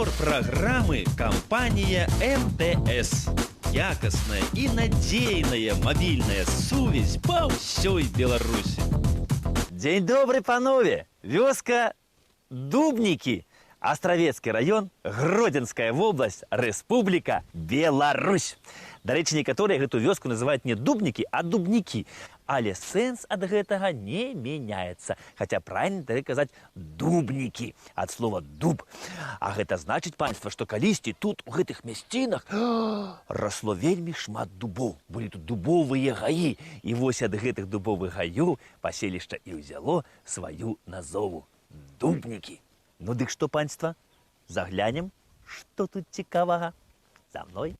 партнёр программы компания МТС. Якостная и надейная мобильная сувязь по всей Беларуси. День добрый, панове! Вёска Дубники, Островецкий район, Гродзенская область, Республика Беларусь. До речі, некаторыя гэту вёску называюць не Дубники, а Дубники. Але сэнс ад гэтага не меняется. Хотя правильно тады казаць Дубники, ад слова дуб. А гэта значыць, панства, што калісьці тут, у гэтых мясцінах, расло вельмі шмат дубоў. Былі тут дубовыя гаі. І вось ад гэтых дубовых гаёў паселішча і ўзяло сваю назову – Дубники. Ну дык што, панства, заглянем, што тут цікавага? За мной.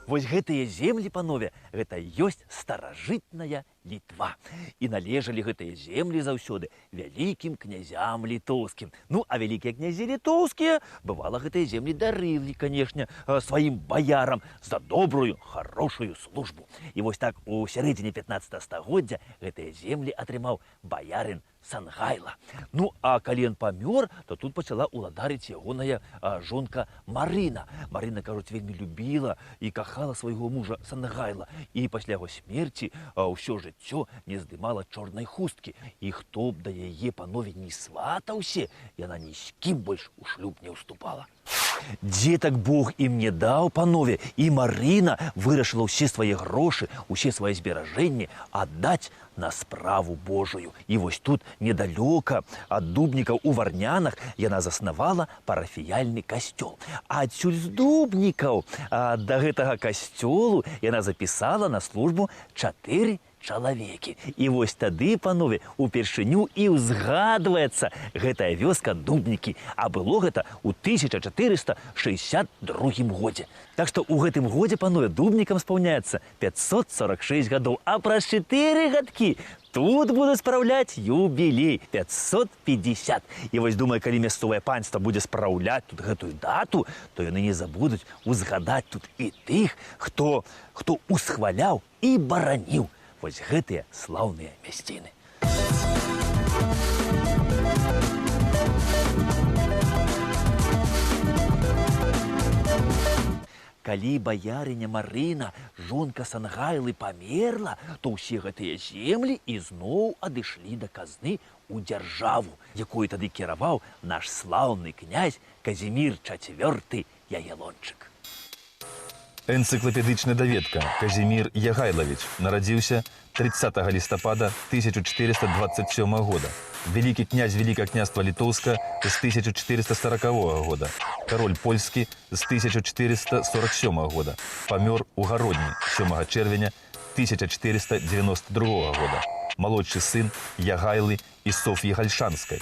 Вось гэтыя землі, панове, гэта ёсць старажытная Літва. І належалі гэтыя землі заўсёды вялікім князям літоўскім. Ну, а вялікія князі літоўскія, бывала, гэтыя землі дарылі, канешне, сваім баярам за добрую, хорошую службу. І вось так у сярэдзіне 15 стагоддзя гэтыя землі атрымаў баярын Сангайла. Ну, а калі ён памёр, то тут пачала ўладарыць ягоная жонка Марына. Марына, кажуць, вельмі любіла і кахала свайго мужа Сангайла. І пасля яго смерці ўсё жыццё не здымала чорнай хусткі. І хто б да яе, панове, не сватаўся, яна ні з кім больш у шлюб не ўступала. Дзетак Бог ім не даў, панове, і Марына вырашыла ўсе свае грошы, усе свае зберажэнні аддаць на справу Божую. І вось тут, недалёка ад Дубнікаў у Варнянах, яна заснавала парафіяльны касцёл. А адсюль з Дубнікаў да гэтага касцёлу яна запісала на службу 4 чалавекі. І вось тады, панове, упершыню і ўзгадваецца гэтая вёска Дубнікі. А было гэта ў 1462 годзе. Так што ў гэтым годзе, панове, Дубнікам спаўняецца 546 гадоў. А праз 4 гадкі тут будуць спраўляць юбілей 550. І вось, думаю, калі мясцовае панства будзе спраўляць тут гэтую дату, то яны не забудуць узгадаць тут і тых, хто усхваляў і бараніў вось гэтыя слаўныя мясціны. Калі баярыня Марына, жонка Сангайлы, памерла, то ўсе гэтыя землі ізноў адышлі да казны ў дзяржаву, якую тады кіраваў наш слаўны князь Казімір IV Ягелончык. Энцыклапедычная даведка Казімір Ягайлавіч нарадзіўся 30 лістапада 1427 года. Вялікі князь Великое княства Літоўска з 1440 года. Кароль польскі з 1447 года. Памёр у Гародні 7 чэрвеня 1492 года. Малодшы сын Ягайлы і Соф'і Гальшанскай.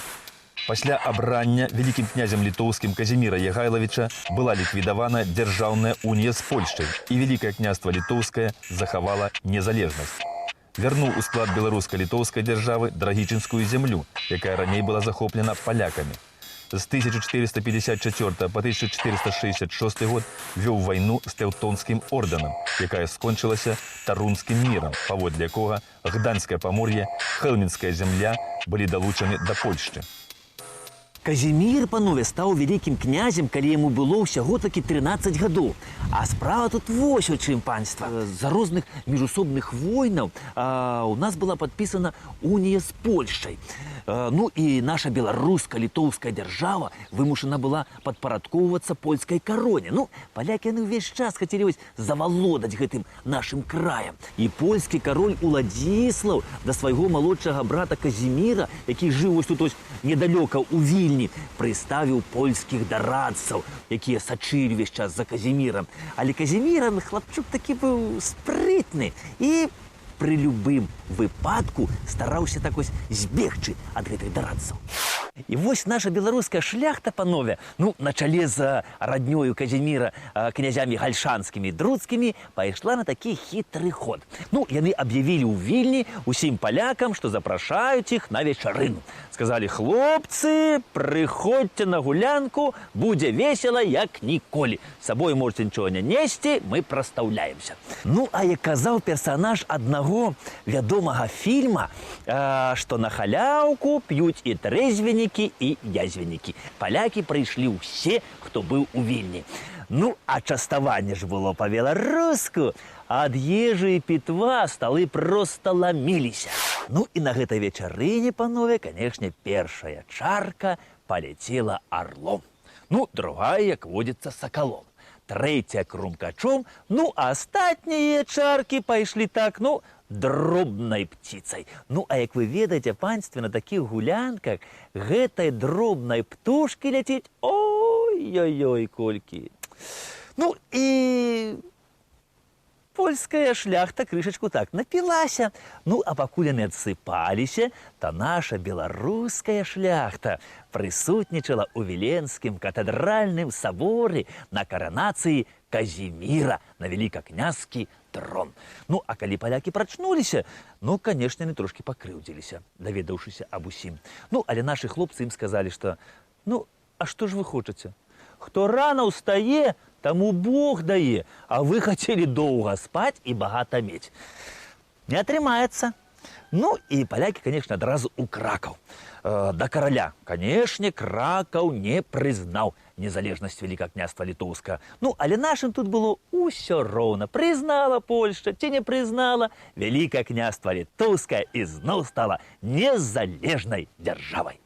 Пасля абрання вялікім князем літоўскім Казіміра Ягайлавіча была ліквідавана дзяржаўная унія з Польшчай, і Великое княства Літоўскае захавала незалежнасць. Вярнуў у склад беларуска-літоўскай дзяржавы драгічынскую зямлю, якая раней была захоплена палякамі. З 1454 па 1466 год вёў вайну з Тэўтонскім ордэнам, якая скончылася Тарунскім мірам, паводле якога Гданьскае памор'е, Хэлмінская зямля былі далучаны да Польшчы. Казімір, панове, стаў вялікім князем, калі яму было ўсяго такі 13 гадоў. А справа тут вось у чым, панства. З-за розных міжусобных войнаў у нас была падпісана унія з Польшчай. Ну і наша беларуска-літоўская дзяржава вымушана была падпарадкоўвацца польскай кароне. Ну, палякі яны ўвесь час хацелі завалодаць гэтым нашым краем. І польскі кароль Уладзіслаў да свайго малодшага брата Казіміра, які жыў вось тут недалёка ў Вільні, прыставіў польскіх дарадцаў, якія сачылі ўвесь час за Казімірам. Але Казімір, хлапчук такі быў спрытны і пры любым выпадку стараўся так вось збегчы ад гэтых дарадцаў. І вось наша беларуская шляхта, панове, ну, на чале з раднёю Казіміра князямі гальшанскімі і друцкімі пайшла на такі хітры ход. Ну, яны аб'явілі ў Вільні усім палякам, што запрашаюць іх на вечарыну. Сказалі: хлопцы, прыходзьце на гулянку, будзе весела, як ніколі. З сабой можете нічого не несці, мы прастаўляемся. Ну, а як казаў персанаж аднаго вядомага фільма, што на халяўку п'юць і трэзвеннікі, і язвеннікі. Палякі прыйшлі ўсе, хто быў у Вільні. Ну, а частаванне ж было па-беларуску. Ад ежы і пітва сталы проста ламіліся. Ну і на гэтай вечарыне, панове, канешне, першая чарка паляцела арлом. Ну, другая, як водзіцца, сакалом. Трэцяя крумкачом, ну, а астатнія чаркі пайшлі так, ну, дробнай птицай. Ну, а як вы ведаеце, панстве, на такіх гулянках гэтай дробнай птушкі ляціць ой-ой-ой колькі. Ну, і польская шляхта крышачку так напілася. Ну, а пакуль яны адсыпаліся, то наша беларуская шляхта прысутнічала ў Віленскім катэдральным саборы на каранацыі Казіміра на великакнязскі трон. Ну, а калі палякі прачнуліся, ну, канешне, яны трошкі пакрыўдзіліся, даведаўшыся аб усім. Ну, але нашы хлопцы ім сказалі, што ну, а што ж вы хочаце? Хто рана ўстае, таму Бог дае, а вы хацелі доўга спаць і багата мець. Не атрымаецца. Ну, і палякі, канешне, адразу ў Кракаў. Да караля. Канешне, Кракаў не прызнаў незалежнасць великакняства літоўскага. Ну, але нашым тут было ўсё роўна. Прызнала Польшча ці не прызнала, великакняства літоўскае ізноў стала незалежнай дзяржавай.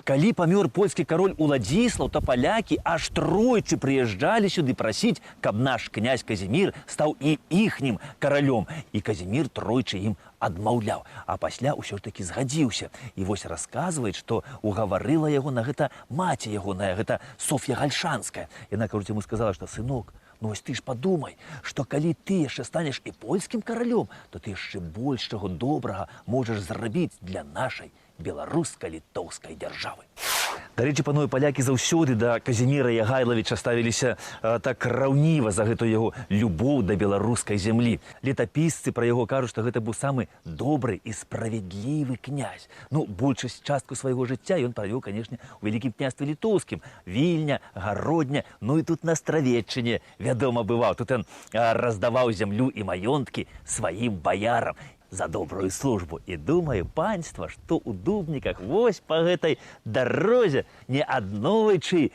Калі памёр польскі кароль Уладзіслаў, то палякі аж тройчы прыязджалі сюды прасіць, каб наш князь Казімір стаў і іхнім каралём. І Казімір тройчы ім адмаўляў, а пасля ўсё ж такі згадзіўся. І вось расказваюць, што угаварыла яго на гэта маці ягоная, гэта Соф'я Гальшанская. Яна, кажуць, яму сказала, што сынок, ну вось ты ж падумай, што калі ты яшчэ станеш і польскім каралём, то ты яшчэ больш чаго добрага можаш зрабіць для нашай беларуска-літоўскай дзяржавы. Дарэчы, панове, палякі заўсёды да Казіміра Ягайлавіча ставіліся так раўніва за гэтую яго любоў да беларускай зямлі. Летапісцы пра яго кажуць, што гэта быў самы добры і справядлівы князь. Ну, большасць частку свайго жыцця ён правёў, канешне, у вялікім княстве літоўскім. Вільня, Гародня, ну і тут на Астравеччыне, вядома, бываў. Тут ён раздаваў зямлю і маёнткі сваім баярам за добрую службу. І думаю, панства, што ў Дубніках вось па гэтай дарозе не аднойчы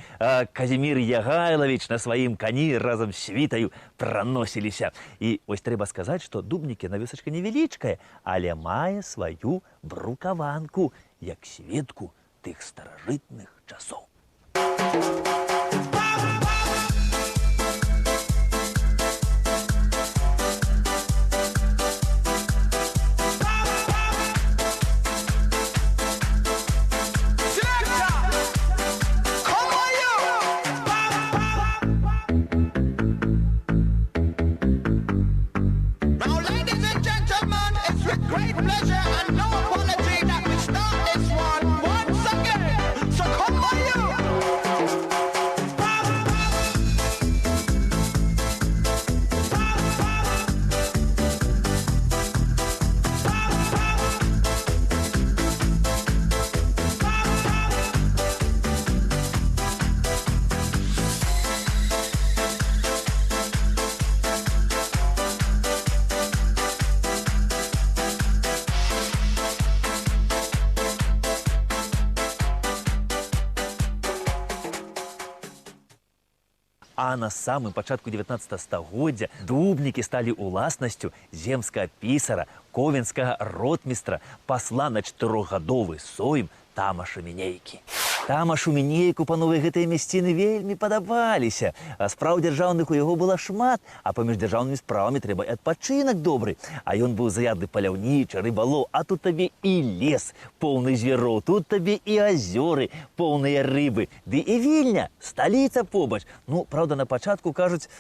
Казімір Ягайлавіч на сваім кані разам з світаю праносіліся. І вось трэба сказаць, што Дубнікі на вёсачка невялічкая, але мае сваю брукаванку, як сведку тых старажытных часоў. Great pleasure and no apology that we start this one once again. So come on you! А на самым пачатку 19 стагоддзя дубнікі сталі уласнасцю земскага пісара, ковенскага ротмістра, пасла на 4-гадовы сойм Тамаша Мінейкі. Тамашу Мінейку, панове, гэтыя мясціны вельмі падабаліся. Спраў дзяржаўных у яго было шмат, а паміж дзяржаўнымі справамі трэба і адпачынак добры. А ён быў заядлы паляўнічы, рыбалоў, а тут табе і лес поўны звяроў, тут табе і азёры поўныя рыбы. Ды і Вільня, сталіца побач. Ну, праўда, на пачатку, кажуць,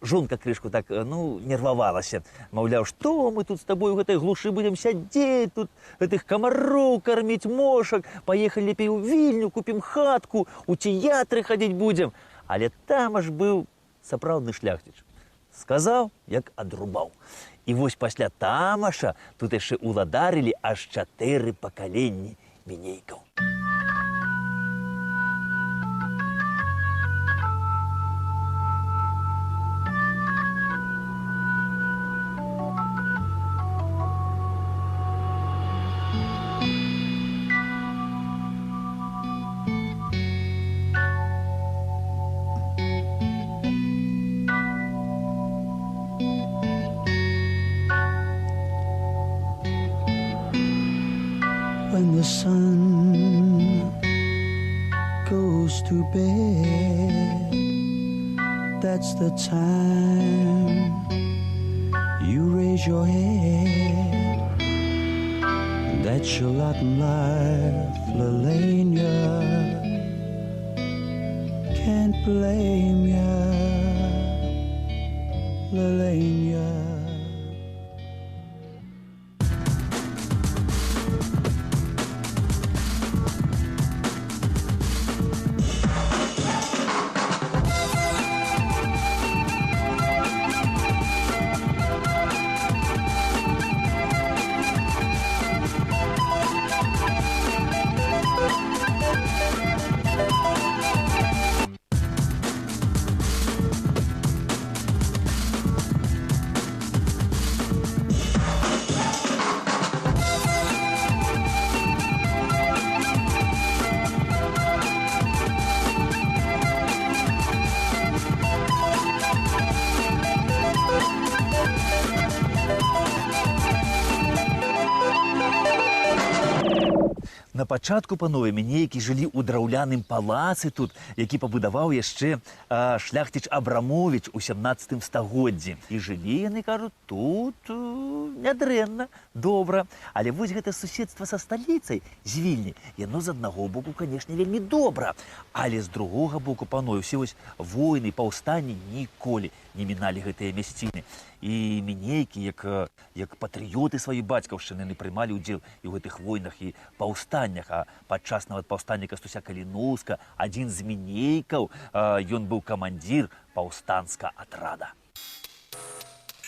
жонка крышку так, нервавалася. Маўляў, што мы тут з табой у гэтай глушы будзем сядзець, тут гэтых камароў карміць, мошак, паехалі лепей у Вільню, купім хатку, у тэатры хадзіць будзем. Але Тамаш быў сапраўдны шляхціч. Сказаў, як адрубаў. І вось пасля Тамаша тут яшчэ уладарылі аж 4 пакаленні Мінейкаў. When the sun goes to bed, that's the time you raise your head. That's your lot in life, Lelania. Can't blame ya, Lelania. На пачатку, панове, Мінейкі жылі ў драўляным палацы тут, які пабудаваў яшчэ шляхціч Абрамовіч у 17 стагоддзі. І жылі яны, кажуць, тут нядрэнна, добра. Але вось гэта суседства са сталіцай, з Вільні, яно з аднаго боку, канешне, вельмі добра. Але з другога боку, панове, усе вось войны, паўстанні ніколі не міналі гэтыя мясціны. І Мінейкі, як патрыёты сваёй бацькаўшчыны, яны прымалі ўдзел і ў гэтых войнах і паўстаннях. А падчас нават паўстання Кастуся Каліноўска адзін з Мінейкаў, ён быў камандзір паўстанцкага атрада.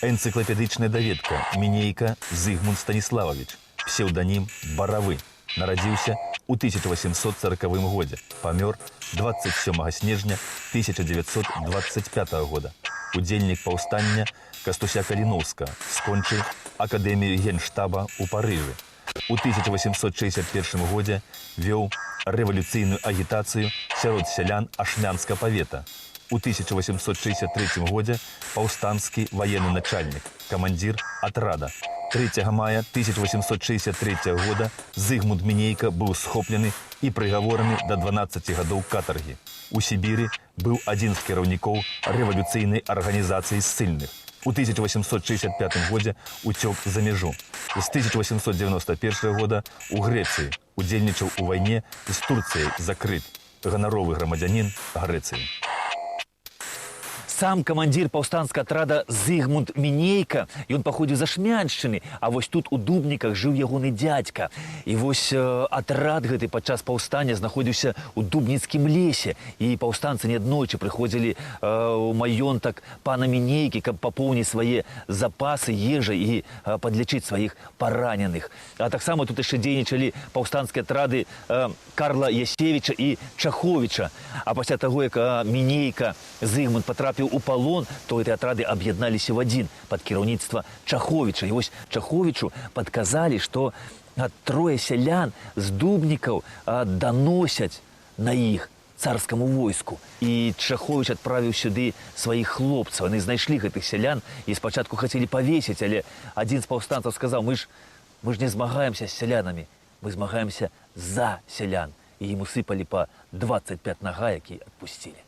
Энцыклапедычная даведка. Мінейка Зыгмунд Станіслававіч, псеўданім Баравы. Нарадзіўся ў 1840 годзе. Памёр 27 снежня 1925 года. Удзельнік паўстання Кастуся Каліноўска, скончыў Акадэмію генштаба ў Парыжы. У 1861 годзе вёў рэвалюцыйную агітацыю сярод сялян Ашмянска павета. У 1863 годзе паўстанцкі ваенны начальнік, камандзір атрада. 3 мая 1863 года Зыгмунд Мінейка быў схоплены і прыгавораны да 12 гадоў катаргі. У Сібіры быў адзін з кіраўнікоў рэвалюцыйнай арганізацыі ссыльных. У 1865 годзе уцёк за мяжу. З 1891 года у Грэцыі удзельнічаў у вайне з Турцыяй, закрыт. Ганаровы грамадзянін Грэцыі. Сам камандзір паўстанцкага атрада Зыгмунд Мінейка, ён паходзіў з Ашмяншчыны, а вось тут у Дубніках жыў ягоны дзядзька. І вось атрад гэты падчас паўстання знаходзіўся ў Дубніцкім лесе. І паўстанцы неаднойчы прыходзілі ў маёнтак пана Мінейкі, каб папоўніць свае запасы ежы і падлічыць сваіх параненых. А таксама тут яшчэ дзейнічалі паўстанцкія атрады Карла Ясевіча і Чаховіча. А пасля таго, як Мінейка Зыгмунд патрапіў у палон, то гэтыя атрады аб'ядналіся ў адзін пад кіраўніцтва Чаховіча. І вось Чаховічу падказалі, што трое сялян з Дубнікаў даносяць на іх царскаму войску. І Чахович адправіў сюды сваіх хлопцаў. Яны знайшлі гэтых сялян і спачатку хацелі павесіць, але адзін з паўстанцаў сказаў: мы ж не змагаемся з сялянамі, мы змагаемся за сялян. І ім усыпалі па 25 нага, які адпусцілі.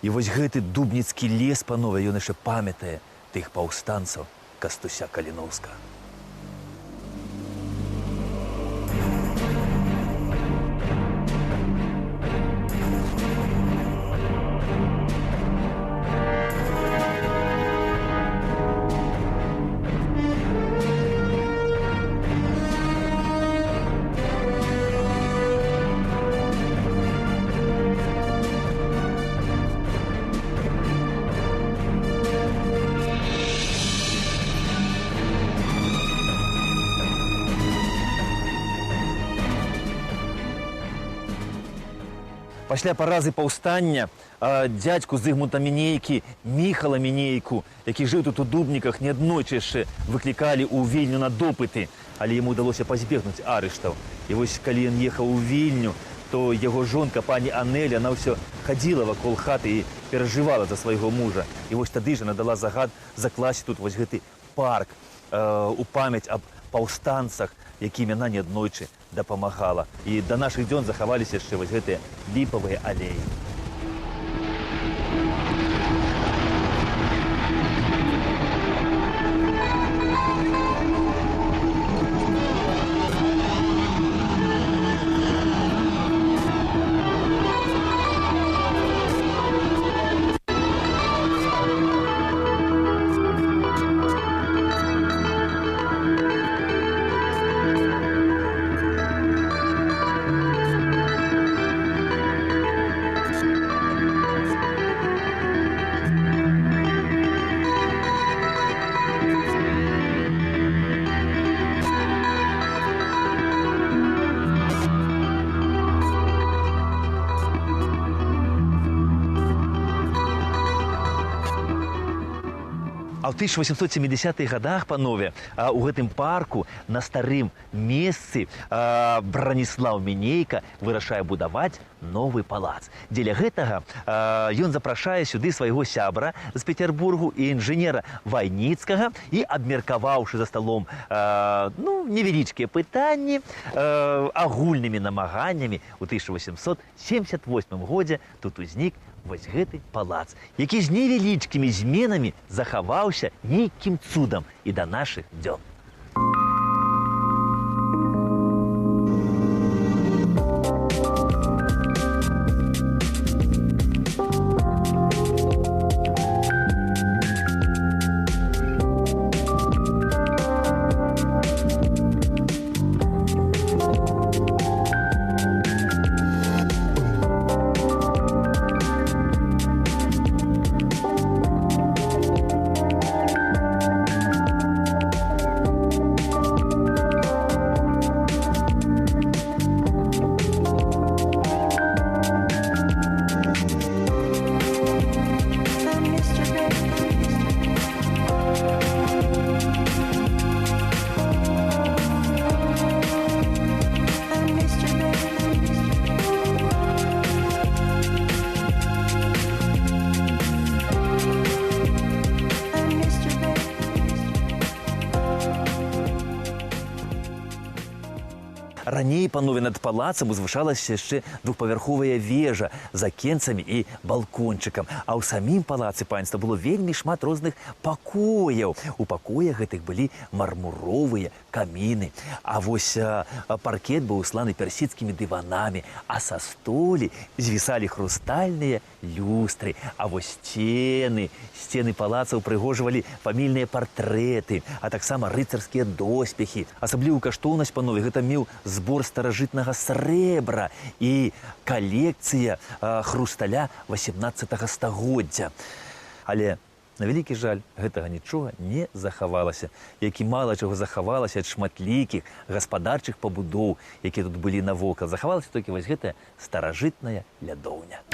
І вось гэты дубніцкі лес, панове, ён яшчэ памятае тых паўстанцаў Кастуся Каліноўскага. Пасля паразы паўстання дзядзьку Зыгмунта Мінейкі, Міхала Мінейку, які жыў тут у Дубніках, неаднойчы яшчэ выклікалі ў Вільню на допыты, але яму ўдалося пазбегнуць арыштаў. І вось калі ён ехаў у Вільню, то яго жонка, пані Анеля, она ўсё хадзіла вакол хаты і перажывала за свайго мужа. І вось тады ж яна дала загад закласці тут вось гэты парк у памяць аб паўстанцах, якім яна неаднойчы дапамагала. І да нашых дзён захаваліся яшчэ вось гэтыя ліпавыя алеі. А ў 1870-х годах, панове, у гэтым парку на старым месцы Браніслаў Мінейка вырашае будаваць новы палац. Дзеля гэтага ён запрашае сюды свайго сябра з Петербургу і інжынера Вайніцкага і, абмеркаваўшы за сталом невялічкія пытанні, агульнымі намаганнямі у 1878 годзе тут узнік вось гэты палац, які з невялічкімі зменамі захаваўся нейкім цудам і да нашых дзён. Раней, панове, над палацам узвышалася яшчэ двухпавярховая вежа з акенцамі і балкончыкам. А ў самім палацы, панства, было вельмі шмат розных пакояў. У пакоях гэтых былі мармуровыя каміны. А вось паркет быў усланы персідскімі дыванамі, а са столі звісалі хрустальныя люстры. А вось сцены палаца упрыгожвалі фамільныя партрэты, а таксама рыцарскія доспехі. Асаблівую каштоўнасць, панове, гэта меў збор старажытнага срэбра і калекцыя хрусталя 18 стагоддзя. Але, на вялікі жаль, гэтага нічога не захавалася. Як і мала чаго захавалася ад шматлікіх гаспадарчых пабудоў, якія тут былі навокал. Захавалася толькі вось гэтая старажытная лядоўня.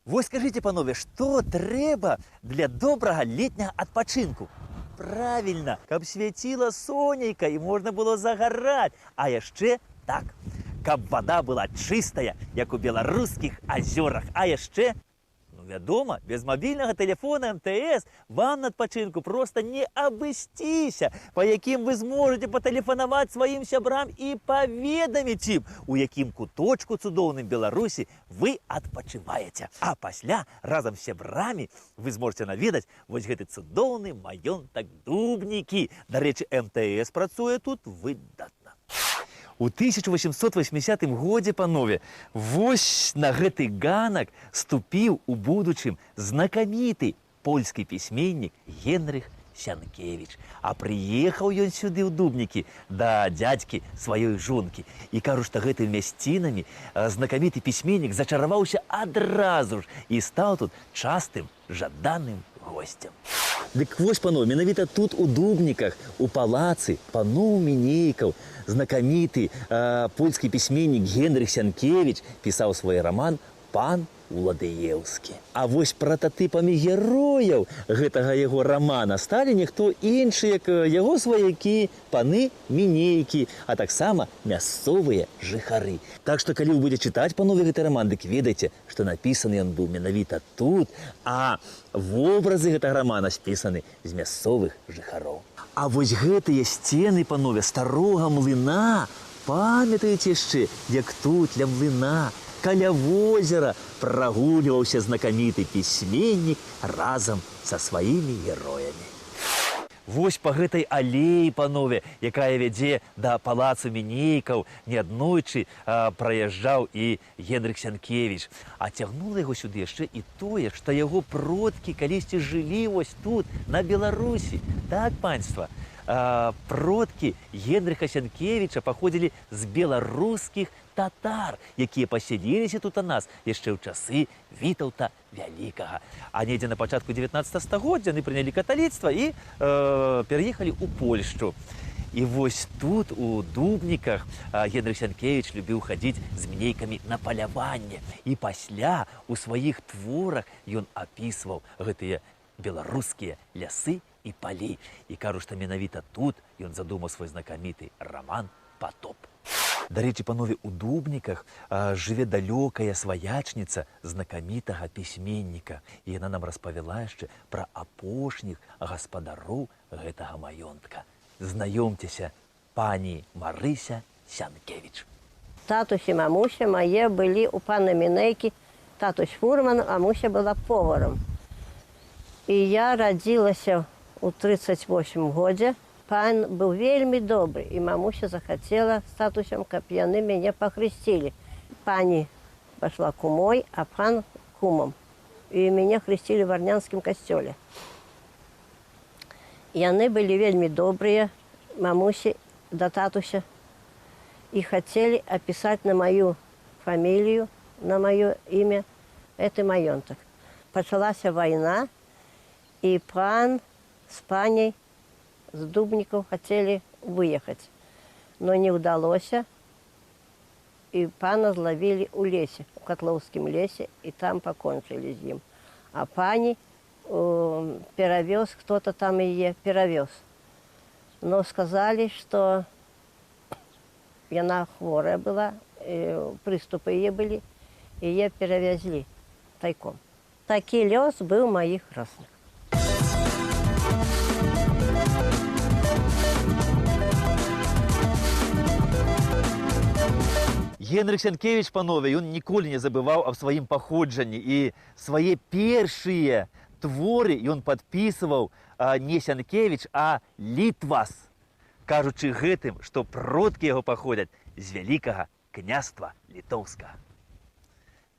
Вот скажите, панове, что трэба для добрага летняга адпачынку? Правильно, каб свяціла сонейка і можна было загараць. А яшчэ так, каб вода была чыстая, як у беларускіх азёрах. А яшчэ, вядома, без мабільнага тэлефона МТС вам на адпачынку проста не абысціся, па якім вы зможаце патэлефанаваць сваім сябрам і паведаміць ім, у якім куточку цудоўным Беларусі вы адпачываеце. А пасля разам з сябрамі вы зможаце наведаць вось гэты цудоўны маёнтак Дубнікі. Дарэчы, МТС працуе тут выдатна. У 1880 годзе, панове, вось на гэты ганак ступіў у будучым знакаміты польскі пісьменнік Генрых Сянкевіч. А прыехаў ён сюды ў Дубнікі да дзядзькі сваёй жонкі. І кажу, што гэтымі мясцінамі знакаміты пісьменнік зачараваўся адразу ж і стаў тут частым жаданым госцем. Дык вось, панове, менавіта тут у Дубніках, у палацы паноў Мінейкаў, знакаміты польскі пісьменнік Генрых Сянкевіч пісаў свой раман «Пан Уладыеўскі». А вось прататыпамі герояў гэтага яго рамана сталі ніхто іншы, як яго сваякі, паны Мінейкі, а таксама мясцовыя жыхары. Так што, калі вы будзеце чытаць, панове, гэты раман, дык ведайце, што напісаны ён быў менавіта тут, а вобразы гэтага рамана спісаны з мясцовых жыхароў. А вось гэтыя сцены, панове, старога млына, памятаеце яшчэ, як тут, ля млына, каля возера прагульваўся знакаміты пісьменнік разам са сваімі героямі. Вось па гэтай алеі, панове, якая вядзе да палацу Мінейкаў, неаднойчы праязджаў і Генрых Сянкевіч. А цягнула яго сюды яшчэ і тое, што яго продкі калісьці жылі вось тут, на Беларусі. Так, панства, продкі Генрыха Сянкевіча паходзілі з беларускіх татар, якія пасяліліся тут у нас яшчэ ў часы Вітаўта Вялікага. А недзе на пачатку 19 стагоддзя яны прынялі каталіцтва і пераехалі ў Польшчу. І вось тут, у Дубніках, Генрых Сянкевіч любіў хадзіць з мінейкамі на паляванне. І пасля у сваіх творах ён апісваў гэтыя беларускія лясы і палі. І кажу, што менавіта тут ён задумаў свой знакаміты раман «Патоп». Дарэчы, панове, у Дубніках жыве далёкая сваячніца знакамітага пісьменніка. І яна нам распавяла яшчэ пра апошніх гаспадароў гэтага маёнтка. Знаёмцеся, пані Марыся Сянкевіч. Татусь і мамуся мае былі у пана Мінейкі. Татусь фурман, а мамуся была поваром. І я радзілася ў 38 годзе. Пан быў вельмі добры, і мамуся захацела з татусем, каб яны мяне пахрысцілі. Пані пайшла кумой, а пан кумам. І мяне хрысцілі ў варнянскім касцёле. Яны былі вельмі добрыя, мамусі да татуся, і хацелі апісаць на маю фамілію, на маё імя, гэты маёнтак. Пачалася вайна, і пан з паняй з Дубнікаў хацелі выехаць. Но не ўдалося, і пана злавілі ў лесе, у Катлоўскім лесе, і там пакончылі з ім. А пані перавёз, хто-то там яе перавёз. Но сказалі, што яна хворая была, прыступы яе былі, і яе перавязлі тайком. Такі лёс быў маіх красных. Генрых Сянкевіч, панове, ён ніколі не забываў аб сваім паходжанні, і свае першыя творы ён падпісываў не Сянкевіч, а Літвас, кажучы гэтым, што продкі яго паходзяць з Вялікага княства Літоўскага.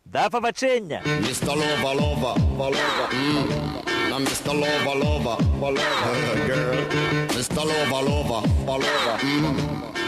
Да пабачэння! Міста Лова, Лова, Лова, на міста Лова, Лова, Лова, Міста Лова, Лова, Лова.